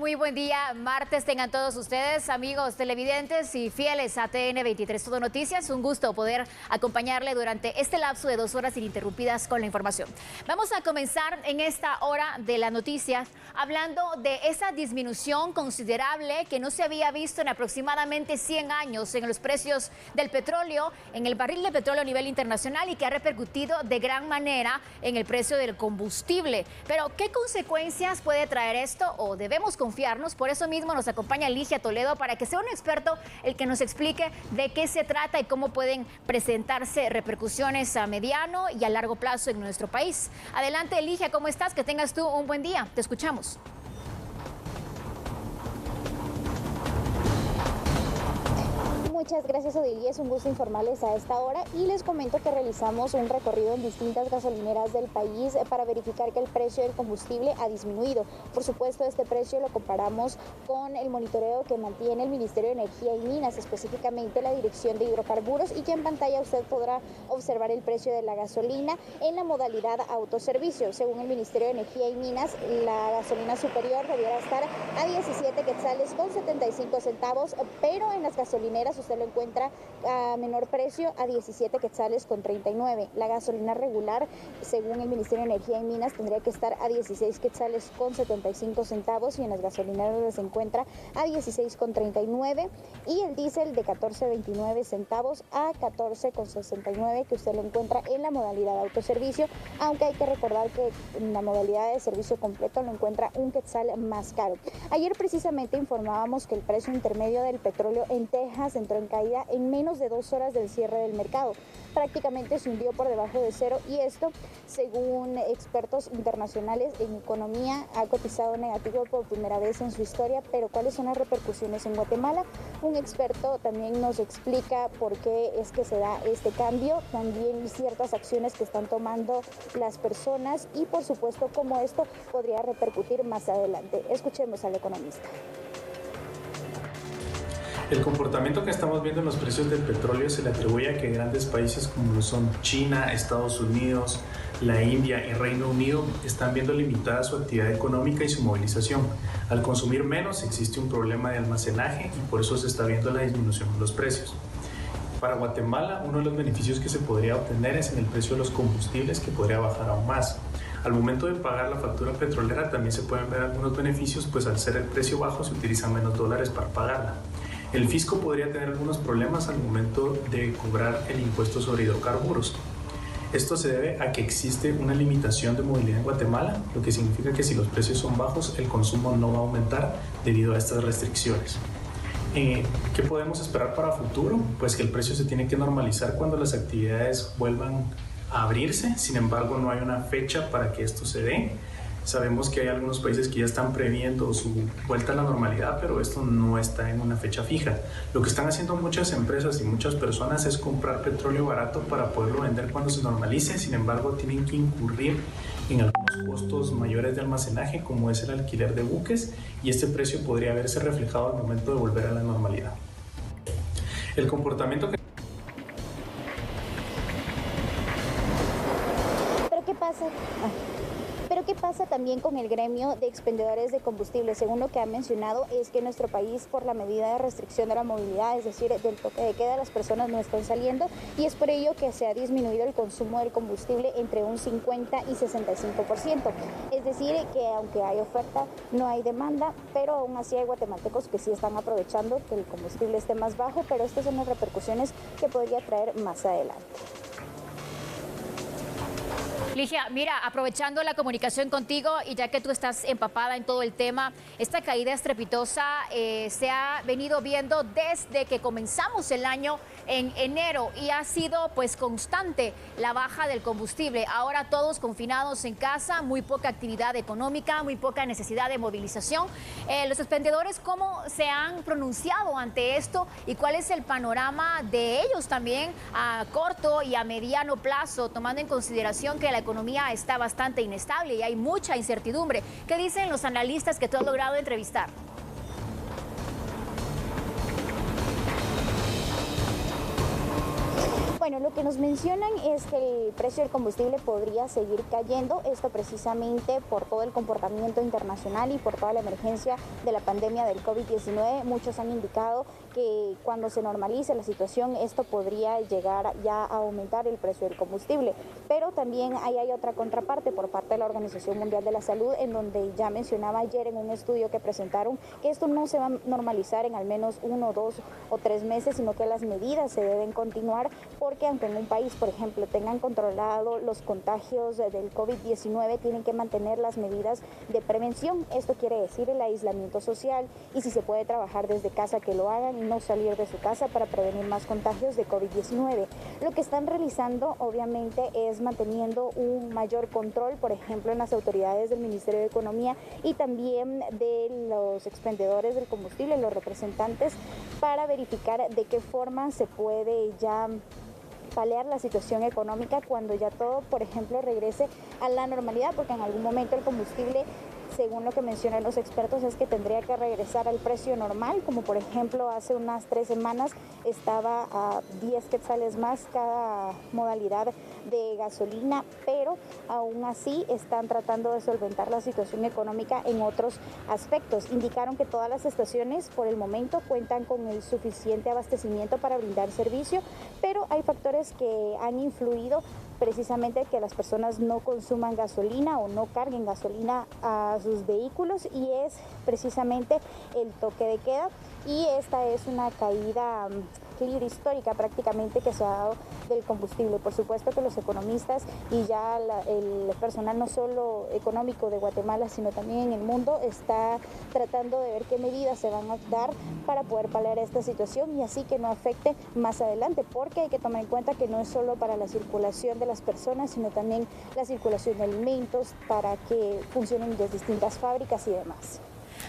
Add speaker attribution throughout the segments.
Speaker 1: Muy buen día. Martes tengan todos ustedes, amigos televidentes y fieles a TN23 Todo Noticias. Un gusto poder acompañarle durante este lapso de 2 horas ininterrumpidas con la información. Vamos a comenzar en esta hora de las noticias hablando de esa disminución considerable que no se había visto en aproximadamente 100 años en los precios del petróleo, en el barril de petróleo a nivel internacional y que ha repercutido de gran manera en el precio del combustible. Pero, ¿qué consecuencias puede traer esto o debemos confiarnos? Por eso mismo nos acompaña Ligia Toledo para que sea un experto el que nos explique de qué se trata y cómo pueden presentarse repercusiones a mediano y a largo plazo en nuestro país. Adelante, Ligia, ¿cómo estás? Que tengas tú un buen día. Te escuchamos.
Speaker 2: Muchas gracias, Odilia. Es un gusto informarles a esta hora y les comento que realizamos un recorrido en distintas gasolineras del país para verificar que el precio del combustible ha disminuido. Por supuesto, este precio lo comparamos con el monitoreo que mantiene el Ministerio de Energía y Minas, específicamente la Dirección de Hidrocarburos, y que en pantalla usted podrá observar el precio de la gasolina en la modalidad autoservicio. Según el Ministerio de Energía y Minas, la gasolina superior debiera estar a 17 quetzales con 75 centavos, pero en las gasolineras usted lo encuentra a menor precio, a 17 quetzales con 39. La gasolina regular, según el Ministerio de Energía y Minas, tendría que estar a 16 quetzales con 75 centavos y en las gasolineras se encuentra a 16 con 39, y el diésel de 14.29 centavos a 14,69, que usted lo encuentra en la modalidad autoservicio, aunque hay que recordar que en la modalidad de servicio completo lo encuentra un quetzal más caro. Ayer precisamente informábamos que el precio intermedio del petróleo en Texas entró en caída en menos de 2 horas del cierre del mercado. Prácticamente se hundió por debajo de cero, y esto, según expertos internacionales en economía, ha cotizado negativo por primera vez en su historia. Pero ¿cuáles son las repercusiones en Guatemala? Un experto también nos explica por qué es que se da este cambio, también ciertas acciones que están tomando las personas y, por supuesto, cómo esto podría repercutir más adelante. Escuchemos al economista.
Speaker 3: El comportamiento que estamos viendo en los precios del petróleo se le atribuye a que grandes países como lo son China, Estados Unidos, la India y Reino Unido están viendo limitada su actividad económica y su movilización. Al consumir menos existe un problema de almacenaje y por eso se está viendo la disminución de los precios. Para Guatemala, uno de los beneficios que se podría obtener es en el precio de los combustibles, que podría bajar aún más. Al momento de pagar la factura petrolera también se pueden ver algunos beneficios, pues al ser el precio bajo se utilizan menos dólares para pagarla. El fisco podría tener algunos problemas al momento de cobrar el impuesto sobre hidrocarburos. Esto se debe a que existe una limitación de movilidad en Guatemala, lo que significa que si los precios son bajos, el consumo no va a aumentar debido a estas restricciones. ¿Qué podemos esperar para futuro? Pues que el precio se tiene que normalizar cuando las actividades vuelvan a abrirse. Sin embargo, no hay una fecha para que esto se dé. Sabemos que hay algunos países que ya están previendo su vuelta a la normalidad, pero esto no está en una fecha fija. Lo que están haciendo muchas empresas y muchas personas es comprar petróleo barato para poderlo vender cuando se normalice. Sin embargo, tienen que incurrir en algunos costos mayores de almacenaje, como es el alquiler de buques, y este precio podría verse reflejado al momento de volver a la normalidad. El comportamiento que...
Speaker 2: ¿Pero qué pasa? Pero ¿qué pasa también con el gremio de expendedores de combustible? Según lo que ha mencionado, es que en nuestro país, por la medida de restricción de la movilidad, es decir, del toque de queda, las personas no están saliendo, y es por ello que se ha disminuido el consumo del combustible entre un 50 y 65%. Es decir, que aunque hay oferta, no hay demanda, pero aún así hay guatemaltecos que sí están aprovechando que el combustible esté más bajo, pero estas son las repercusiones que podría traer más adelante.
Speaker 1: Ligia, mira, aprovechando la comunicación contigo y ya que tú estás empapada en todo el tema, esta caída estrepitosa se ha venido viendo desde que comenzamos el año en enero y ha sido pues constante la baja del combustible. Ahora todos confinados en casa, muy poca actividad económica, muy poca necesidad de movilización. Los expendedores, ¿cómo se han pronunciado ante esto y cuál es el panorama de ellos también a corto y a mediano plazo, tomando en consideración que la economía está bastante inestable y hay mucha incertidumbre? ¿Qué dicen los analistas que tú has logrado entrevistar?
Speaker 2: Bueno, lo que nos mencionan es que el precio del combustible podría seguir cayendo, esto precisamente por todo el comportamiento internacional y por toda la emergencia de la pandemia del COVID-19. Muchos han indicado que cuando se normalice la situación, esto podría llegar ya a aumentar el precio del combustible. Pero también hay otra contraparte por parte de la Organización Mundial de la Salud, en donde ya mencionaba ayer en un estudio que presentaron que esto no se va a normalizar en al menos 1, 2 o 3 meses, sino que las medidas se deben continuar, porque aunque en un país, por ejemplo, tengan controlado los contagios del COVID-19, tienen que mantener las medidas de prevención. Esto quiere decir el aislamiento social y si se puede trabajar desde casa, que lo hagan y no salir de su casa para prevenir más contagios de COVID-19. Lo que están realizando, obviamente, es manteniendo un mayor control, por ejemplo, en las autoridades del Ministerio de Economía y también de los expendedores del combustible, los representantes, para verificar de qué forma se puede ya paliar la situación económica cuando ya todo, por ejemplo, regrese a la normalidad, porque en algún momento el combustible, según lo que mencionan los expertos, es que tendría que regresar al precio normal, como por ejemplo hace unas 3 semanas estaba a 10 quetzales más cada modalidad de gasolina, pero aún así están tratando de solventar la situación económica en otros aspectos. Indicaron que todas las estaciones por el momento cuentan con el suficiente abastecimiento para brindar servicio, pero hay factores que han influido precisamente que las personas no consuman gasolina o no carguen gasolina a sus vehículos, y es precisamente el toque de queda, y esta es una caída histórica prácticamente que se ha dado del combustible. Por supuesto que los economistas y ya el personal no solo económico de Guatemala, sino también en el mundo, está tratando de ver qué medidas se van a dar para poder paliar esta situación y así que no afecte más adelante, porque hay que tomar en cuenta que no es solo para la circulación de las personas, sino también la circulación de alimentos para que funcionen las distintas fábricas y demás.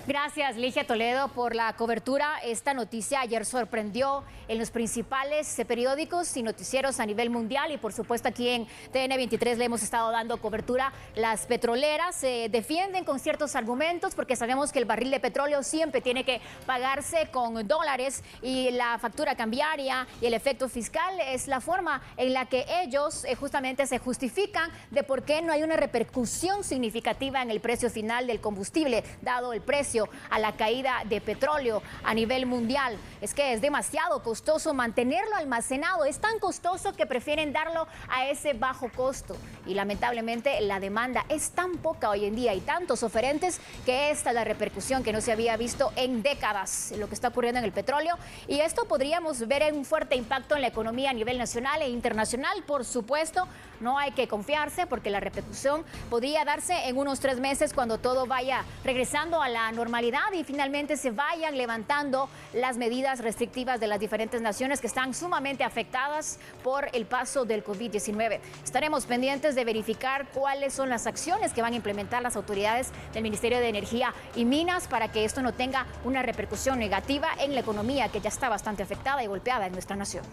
Speaker 1: Gracias, Ligia Toledo, por la cobertura. Esta noticia ayer sorprendió en los principales periódicos y noticieros a nivel mundial y por supuesto aquí en TN23 le hemos estado dando cobertura. Las petroleras se defienden con ciertos argumentos porque sabemos que el barril de petróleo siempre tiene que pagarse con dólares y la factura cambiaria y el efecto fiscal es la forma en la que ellos justamente se justifican de por qué no hay una repercusión significativa en el precio final del combustible, dado el precio a la caída de petróleo a nivel mundial. Es que es demasiado costoso mantenerlo almacenado, es tan costoso que prefieren darlo a ese bajo costo y lamentablemente la demanda es tan poca hoy en día y tantos oferentes que esta es la repercusión que no se había visto en décadas, lo que está ocurriendo en el petróleo, y esto podríamos ver en un fuerte impacto en la economía a nivel nacional e internacional. Por supuesto, no hay que confiarse porque la repercusión podría darse en unos 3 meses cuando todo vaya regresando a la normalidad y finalmente se vayan levantando las medidas restrictivas de las diferentes naciones que están sumamente afectadas por el paso del COVID-19. Estaremos pendientes de verificar cuáles son las acciones que van a implementar las autoridades del Ministerio de Energía y Minas para que esto no tenga una repercusión negativa en la economía que ya está bastante afectada y golpeada en nuestra nación.